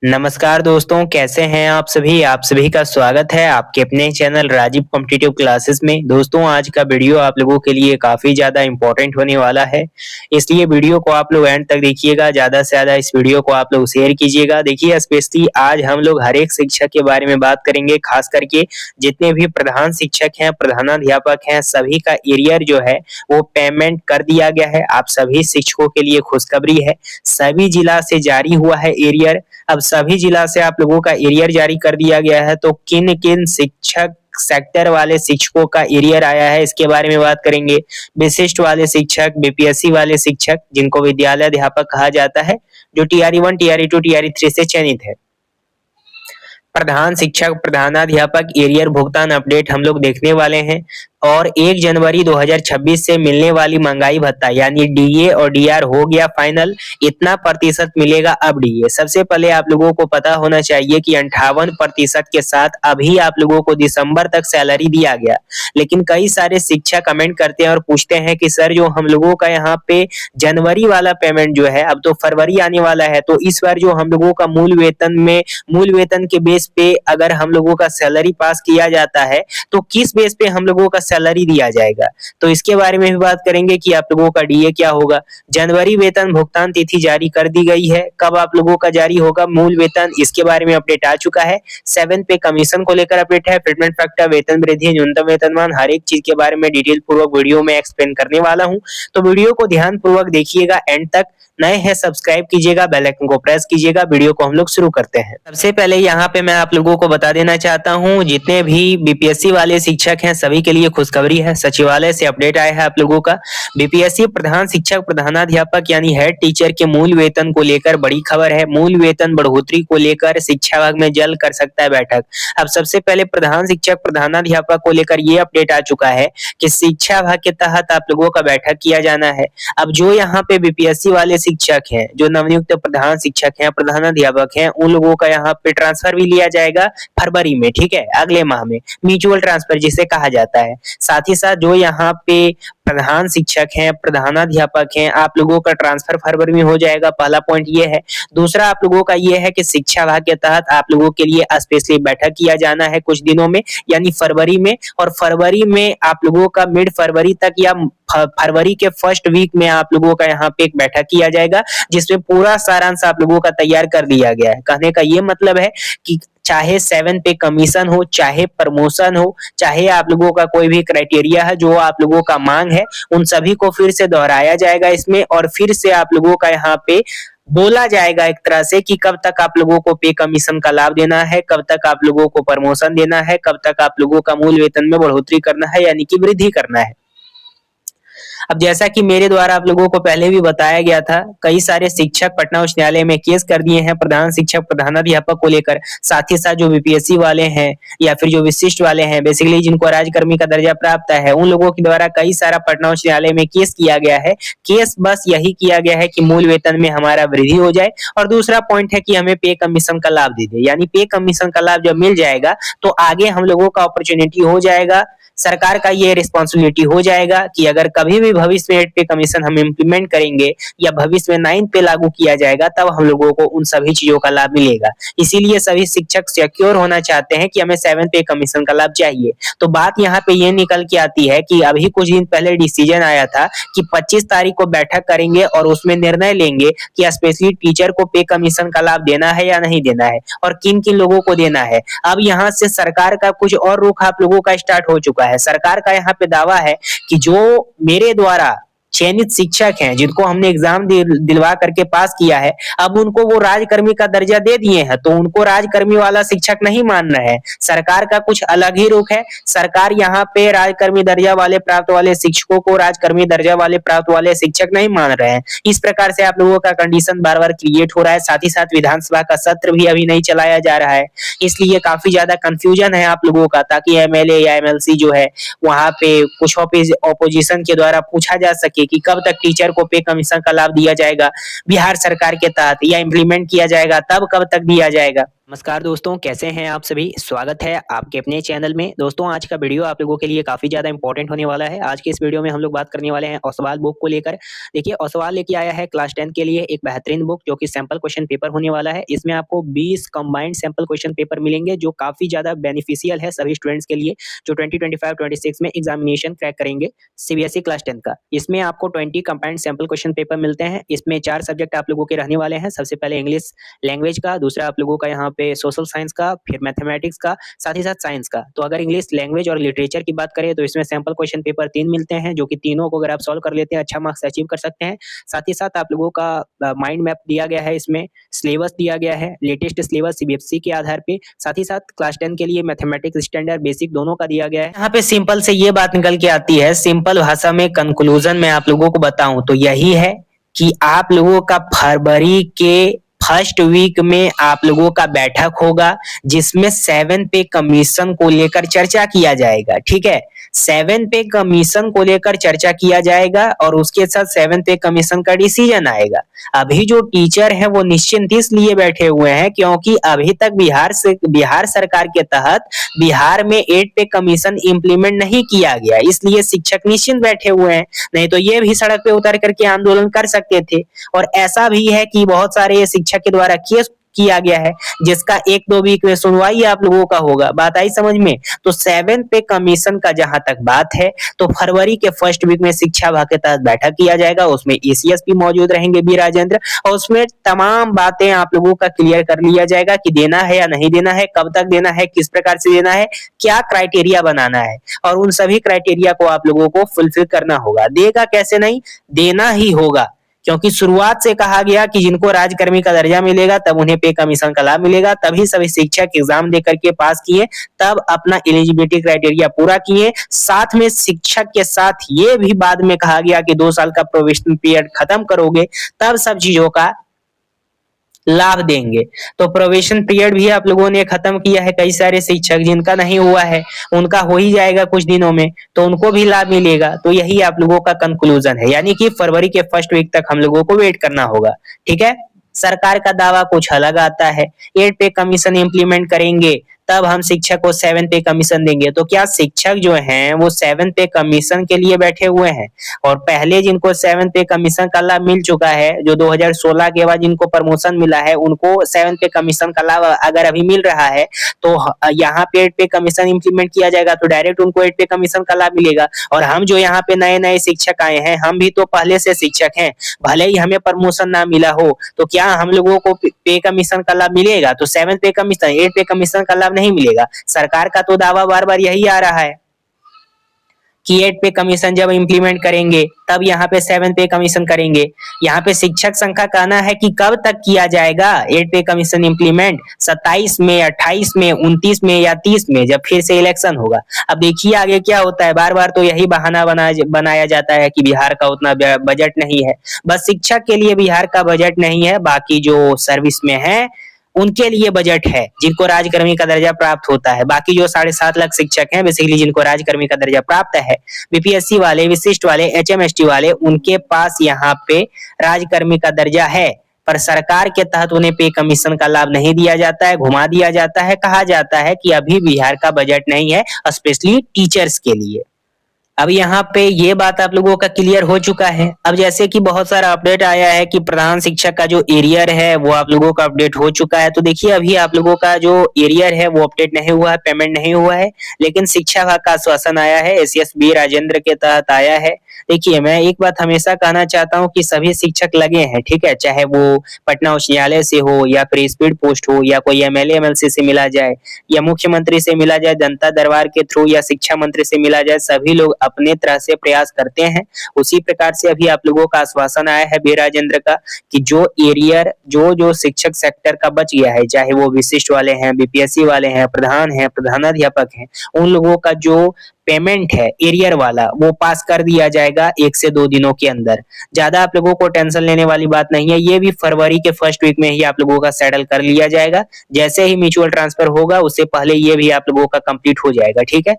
नमस्कार दोस्तों, कैसे हैं आप सभी? आप सभी का स्वागत है आपके अपने चैनल राजीव कॉम्पिटिटिव क्लासेस में। दोस्तों, आज का वीडियो आप लोगों के लिए काफ़ी ज़्यादा इम्पोर्टेंट होने वाला है, इसलिए वीडियो को आप लोग एंड तक देखिएगा। ज़्यादा से ज़्यादा इस वीडियो को आप लोग शेयर कीजिएगा। देखिए, स्पेशली आज हम लोग हर एक शिक्षक के बारे में बात करेंगे, खास करके जितने भी प्रधान शिक्षक हैं, प्रधानाध्यापक हैं, सभी का एरियर जो है वो पेमेंट कर दिया गया है। आप सभी शिक्षकों के लिए खुशखबरी है, सभी जिला से जारी हुआ है एरियर। अब सभी जिला से आप लोगों का एरियर जारी कर दिया गया है, तो किन किन शिक्षक सेक्टर वाले शिक्षकों का एरियर आया है इसके बारे में बात करेंगे। विशिष्ट वाले शिक्षक, बीपीएससी वाले शिक्षक जिनको विद्यालय अध्यापक कहा जाता है, जो टीआरई 1, टीआरई 2, टीआरई 3 से चयनित है। प्रधान शिक्षक, प्रधानाध्यापक एरियर भुगतान अपडेट हम लोग देखने वाले हैं, और 1 जनवरी 2026 से मिलने वाली महंगाई भत्ता यानी डीए और डीआर हो गया फाइनल। इतना प्रतिशत मिलेगा अब डीए। सबसे पहले आप लोगों को पता होना चाहिए कि 58% के साथ अभी आप लोगों को दिसंबर तक सैलरी दिया गया, लेकिन कई सारे शिक्षक कमेंट करते हैं और पूछते हैं कि सर, जो हम लोगों का यहाँ पे जनवरी वाला पेमेंट जो है, अब तो फरवरी आने वाला है, तो इस बार जो हम लोगों का मूल वेतन के बेस पे अगर हम लोगों का सैलरी पास किया जाता है, तो किस बेस पे हम लोगों का सैलरी दिया जाएगा। तो इसके बारे में भी बात करेंगे कि आप लोगों का डीए क्या होगा। जनवरी वेतन भुगतान तिथि जारी कर दी गई है, कब आप लोगों का जारी होगा मूल वेतन, इसके बारे में अपडेट आ चुका है। 7 पे कमीशन को लेकर अपडेट है, फिटमेंट फैक्टर, वेतन वृद्धि, न्यूनतम वेतनमान, हर एक चीज के बारे में डिटेल पूर्वक वीडियो में एक्सप्लेन करने वाला हूं, तो वीडियो को ध्यान पूर्वक देखिएगा एंड तक। नए हैं सब्सक्राइब कीजिएगा, बेल आइकन को प्रेस कीजिएगा। वीडियो को हम लोग शुरू करते हैं। सबसे पहले यहाँ पे मैं आप लोगों को बता देना चाहता हूँ, जितने भी बीपीएससी वाले शिक्षक हैं सभी के लिए खुशखबरी है। सचिवालय से अपडेट आया है आप लोगों का। बीपीएससी प्रधान शिक्षक, प्रधानाध्यापक यानी हेड टीचर के मूल वेतन को लेकर बड़ी खबर है। मूल वेतन बढ़ोतरी को लेकर शिक्षा विभाग में जल्द कर सकता है बैठक। अब सबसे पहले प्रधान शिक्षक, प्रधानाध्यापक को लेकर ये अपडेट आ चुका है कि शिक्षा विभाग के तहत आप लोगों का बैठक किया जाना है। अब जो यहाँ पे बीपीएससी वाले शिक्षक हैं, जो नवनियुक्त प्रधान शिक्षक हैं, प्रधानाध्यापक हैं, उन लोगों का यहाँ पे ट्रांसफर भी लिया जाएगा फरवरी में, ठीक है, अगले माह में, म्यूचुअल ट्रांसफर जिसे कहा जाता है। साथ ही साथ जो यहाँ पे प्रधान शिक्षक हैं, प्रधानाध्यापक हैं, आप लोगों का ट्रांसफर फरवरी में हो जाएगा। पहला पॉइंट ये है। दूसरा आप लोगों का ये है कि शिक्षा विभाग के तहत आप लोगों के लिए स्पेशली बैठक किया जाना है कुछ दिनों में, यानी फरवरी में, और फरवरी में आप लोगों का मिड फरवरी तक या फरवरी के फर्स्ट वीक में आप लोगों का यहाँ पे एक बैठक किया जाएगा, जिसमें पूरा सारांश आप लोगों का तैयार कर दिया गया है। कहने का ये मतलब है कि चाहे 7 पे कमीशन हो, चाहे प्रमोशन हो, चाहे आप लोगों का कोई भी क्राइटेरिया है जो आप लोगों का मांग है, उन सभी को फिर से दोहराया जाएगा इसमें, और फिर से आप लोगों का यहाँ पे बोला जाएगा एक तरह से कि कब तक आप लोगों को पे कमीशन का लाभ देना है, कब तक आप लोगों को प्रमोशन देना है, कब तक आप लोगों का मूल वेतन में बढ़ोतरी करना है, यानी कि वृद्धि करना है। अब जैसा कि मेरे द्वारा आप लोगों को पहले भी बताया गया था, कई सारे शिक्षक पटना उच्च न्यायालय में केस कर दिए हैं प्रधान शिक्षक, प्रधानाध्यापक को लेकर। साथ ही साथ जो बीपीएससी वाले हैं या फिर जो विशिष्ट वाले हैं, बेसिकली जिनको राज्यकर्मी का दर्जा प्राप्त है, उन लोगों के द्वारा कई सारा पटना उच्च न्यायालय में केस किया गया है। केस बस यही किया गया है कि मूल वेतन में हमारा वृद्धि हो जाए, और दूसरा पॉइंट है कि हमें पे कमीशन का लाभ दे दे। यानी पे कमीशन का लाभ जब मिल जाएगा तो आगे हम लोगों का अपॉर्चुनिटी हो जाएगा, सरकार का ये रिस्पॉन्सिबिलिटी हो जाएगा कि अगर कभी भी भविष्य में 8 पे कमीशन हम इम्प्लीमेंट करेंगे या भविष्य में 9 पे लागू किया जाएगा, तब हम लोगों को उन सभी चीजों का लाभ मिलेगा। इसीलिए सभी शिक्षक सिक्योर होना चाहते हैं कि हमें 7 पे कमीशन का लाभ चाहिए। तो बात यहाँ पे ये निकल के आती है कि अभी कुछ दिन पहले डिसीजन आया था कि 25 तारीख को बैठक करेंगे और उसमें निर्णय लेंगे कि स्पेशली टीचर को पे कमीशन का लाभ देना है या नहीं देना है, और किन किन लोगों को देना है। अब यहाँ से सरकार का कुछ और रुख आप लोगों का स्टार्ट हो चुका है। सरकार का यहाँ पे दावा है कि जो मेरे द्वारा चयनित शिक्षक हैं, जिनको हमने एग्जाम दिलवा करके पास किया है, अब उनको वो राजकर्मी का दर्जा दे दिए हैं, तो उनको राजकर्मी वाला शिक्षक नहीं मान रहे हैं। सरकार का कुछ अलग ही रुख है। सरकार यहाँ पे राजकर्मी दर्जा वाले प्राप्त वाले शिक्षकों को राजकर्मी दर्जा वाले प्राप्त वाले शिक्षक नहीं मान रहे हैं। इस प्रकार से आप लोगों का कंडीशन बार बार क्रिएट हो रहा है। साथ ही साथ विधानसभा का सत्र भी अभी नहीं चलाया जा रहा है, इसलिए काफी ज्यादा कंफ्यूजन है आप लोगों का, ताकि एमएलए या एमएलसी जो है वहां पे कुछ ऑपोजिशन के द्वारा पूछा जा सके कि कब तक टीचर को पे कमीशन का लाभ दिया जाएगा बिहार सरकार के तहत, या इम्प्लीमेंट किया जाएगा तब कब तक दिया जाएगा। नमस्कार दोस्तों, कैसे हैं आप सभी। स्वागत है आपके अपने चैनल में। दोस्तों, आज का वीडियो आप लोगों के लिए काफ़ी ज़्यादा इंपॉर्टेंट होने वाला है। आज के इस वीडियो में हम लोग बात करने वाले हैं ओसवाल बुक को लेकर। देखिए, ओसवाल लेके आया है क्लास 10 के लिए एक बेहतरीन बुक, जो कि सैंपल क्वेश्चन पेपर होने वाला है। इसमें आपको 20 कंबाइंड सैंपल क्वेश्चन पेपर मिलेंगे, जो काफ़ी ज़्यादा बेनिफिशियल है सभी स्टूडेंट्स के लिए, जो 2025-26 में एग्जामिनेशन क्रैक करेंगे सीबीएसई क्लास 10 का। इसमें आपको 20 कंबाइंड सैंपल क्वेश्चन पेपर मिलते हैं। इसमें 4 सब्जेक्ट आप लोगों के रहने वाले हैं। सबसे पहले इंग्लिश लैंग्वेज का, दूसरा आप लोगों का यहाँ पे सोशल साइंस का, फिर मैथमेटिक्स का, साथ ही साथ साइंस का। तो अगर इंग्लिश लैंग्वेज और लिटरेचर की बात करें तो इसमें सैंपल क्वेश्चन पेपर 3 मिलते हैं, जो कि तीनों को अगर आप सॉल्व कर लेते हैं अच्छा मार्क्स अचीव कर सकते हैं। साथ ही साथ आप लोगों का माइंड मैप दिया गया है, इसमें सिलेबस दिया गया है, लेटेस्ट सिलेबस सीबीएसई के आधार पे। साथ ही साथ क्लास 10 के लिए मैथमेटिक्स स्टैंडर्ड बेसिक दोनों का दिया गया है। यहाँ पे सिंपल से ये बात निकल के आती है, सिंपल भाषा में कंक्लूजन में आप लोगों को बताऊं तो यही है कि आप लोगों का फरवरी के फर्स्ट वीक में आप लोगों का बैठक होगा, जिसमें 7 पे कमीशन को लेकर चर्चा किया जाएगा। ठीक है, 7 पे कमीशन को लेकर चर्चा किया जाएगा और उसके साथ 7 पे कमीशन का डिसीजन आएगा। अभी जो टीचर हैं वो निश्चिंत इसलिए बैठे हुए हैं क्योंकि अभी तक बिहार सरकार के तहत बिहार में 8 पे कमीशन इम्प्लीमेंट नहीं किया गया, इसलिए शिक्षक निश्चिंत बैठे हुए हैं। नहीं तो ये भी सड़क पे उतर करके आंदोलन कर सकते थे। और ऐसा भी है कि बहुत सारे शिक्षक के द्वारा केस किया गया है, जिसका 1-2 वीक में सुनवाई आप लोगों का होगा। बात आई समझ में। तो 7 पे कमीशन का जहां तक बात है, तो फरवरी के फर्स्ट वीक में शिक्षा विभाग के तहत बैठक किया जाएगा। उसमें एसीएस भी मौजूद रहेंगे, बी राजेंद्र, और उसमें तमाम बातें आप लोगों का क्लियर कर लिया जाएगा कि देना है या नहीं देना है, कब तक देना है, किस प्रकार से देना है, क्या क्राइटेरिया बनाना है, और उन सभी क्राइटेरिया को आप लोगों को फुलफिल करना होगा। देगा कैसे नहीं, देना ही होगा, क्योंकि शुरुआत से कहा गया कि जिनको राजकर्मी का दर्जा मिलेगा तब उन्हें पे कमीशन का लाभ मिलेगा। तभी सभी शिक्षक एग्जाम दे करके पास किए, तब अपना एलिजिबिलिटी क्राइटेरिया पूरा किए। साथ में शिक्षक के साथ ये भी बाद में कहा गया कि 2 साल का प्रोबेशन पीरियड खत्म करोगे तब सब चीजों का लाभ देंगे। तो प्रोबेशन पीरियड भी आप लोगों ने खत्म किया है। कई सारे शिक्षक जिनका नहीं हुआ है उनका हो ही जाएगा कुछ दिनों में, तो उनको भी लाभ मिलेगा। तो यही आप लोगों का कंक्लूजन है, यानी कि फरवरी के फर्स्ट वीक तक हम लोगों को वेट करना होगा। ठीक है, सरकार का दावा कुछ अलग आता है, 8 पे कमीशन इंप्लीमेंट करेंगे तब हम शिक्षक को 7 पे कमीशन देंगे। तो क्या शिक्षक जो हैं वो 7 पे कमीशन के लिए बैठे हुए हैं? और पहले जिनको 7 पे कमीशन का लाभ मिल चुका है, जो 2016 के बाद जिनको प्रमोशन मिला है, उनको 7 पे कमीशन का लाभ अगर अभी मिल रहा है, तो यहाँ पे 8 पे कमीशन इंप्लीमेंट किया जाएगा तो डायरेक्ट उनको 8 पे कमीशन का लाभ मिलेगा। और हम जो यहाँ पे नए नए शिक्षक आए हैं, हम भी तो पहले से शिक्षक हैं, भले ही हमें प्रमोशन ना मिला हो, तो क्या हम लोगों को पे कमीशन का लाभ मिलेगा? तो 7 पे कमीशन, 8 पे कमीशन का लाभ नहीं मिलेगा। सरकार का तो दावा बार बार यही आ रहा है कि 8 पे कमीशन जब इंप्लीमेंट करेंगे तब यहाँ पे 7 पे कमीशन करेंगे। यहाँ पे शिक्षक संघ का कहना है कि कब तक किया जाएगा 8 पे कमीशन इंप्लीमेंट, 27 में, 28 में, 29 में या 30 में, जब फिर से इलेक्शन होगा। अब देखिए आगे क्या होता है। बार बार तो यही बहाना बनाया जाता है कि बिहार का उतना बजट नहीं है। बस शिक्षक के लिए बिहार का बजट नहीं है, बाकी जो सर्विस में है उनके लिए बजट है, जिनको राजकर्मी का दर्जा प्राप्त होता है। बाकी जो 7.5 लाख शिक्षक हैं बेसिकली, जिनको राजकर्मी का दर्जा प्राप्त है, बीपीएससी वाले, विशिष्ट वाले, एचएमएसटी वाले, उनके पास यहाँ पे राजकर्मी का दर्जा है, पर सरकार के तहत उन्हें पे कमीशन का लाभ नहीं दिया जाता है, घुमा दिया जाता है। कहा जाता है कि अभी बिहार का बजट नहीं है स्पेशली टीचर्स के लिए। अब यहाँ पे ये बात आप लोगों का क्लियर हो चुका है। अब जैसे कि बहुत सारा अपडेट आया है कि प्रधान शिक्षक का जो एरियर है वो आप लोगों का अपडेट हो चुका है। तो देखिए अभी आप लोगों का जो एरियर है वो अपडेट नहीं हुआ है, पेमेंट नहीं हुआ है, लेकिन शिक्षा विभाग का आश्वासन आया है, एसीएस बी राजेंद्र के तहत आया है। देखिए मैं एक बात हमेशा कहना चाहता हूँ कि सभी शिक्षक लगे हैं, ठीक है, चाहे वो पटना उच्च न्यायालय से हो या फिर स्पीड पोस्ट हो या कोई एमएलए एमएलसी से मिला जाए या मुख्यमंत्री से मिला जाए, जनता दरबार के थ्रू या शिक्षा मंत्री से मिला जाए, सभी लोग अपने तरह से प्रयास करते हैं। उसी प्रकार से अभी आप लोगों का आश्वासन आया है बी राजेंद्र का कि जो एरियर जो शिक्षक सेक्टर का बच गया है, चाहे वो विशिष्ट वाले हैं, बीपीएससी वाले हैं, प्रधान हैं, प्रधानाध्यापक हैं, उन लोगों का जो पेमेंट है एरियर वाला वो पास कर दिया जाएगा 1 से 2 दिनों के अंदर। ज्यादा आप लोगों को टेंशन लेने वाली बात नहीं है, ये भी फरवरी के फर्स्ट वीक में ही आप लोगों का सेटल कर लिया जाएगा। जैसे ही म्यूचुअल ट्रांसफर होगा उससे पहले ये भी आप लोगों का कंप्लीट हो जाएगा। ठीक है।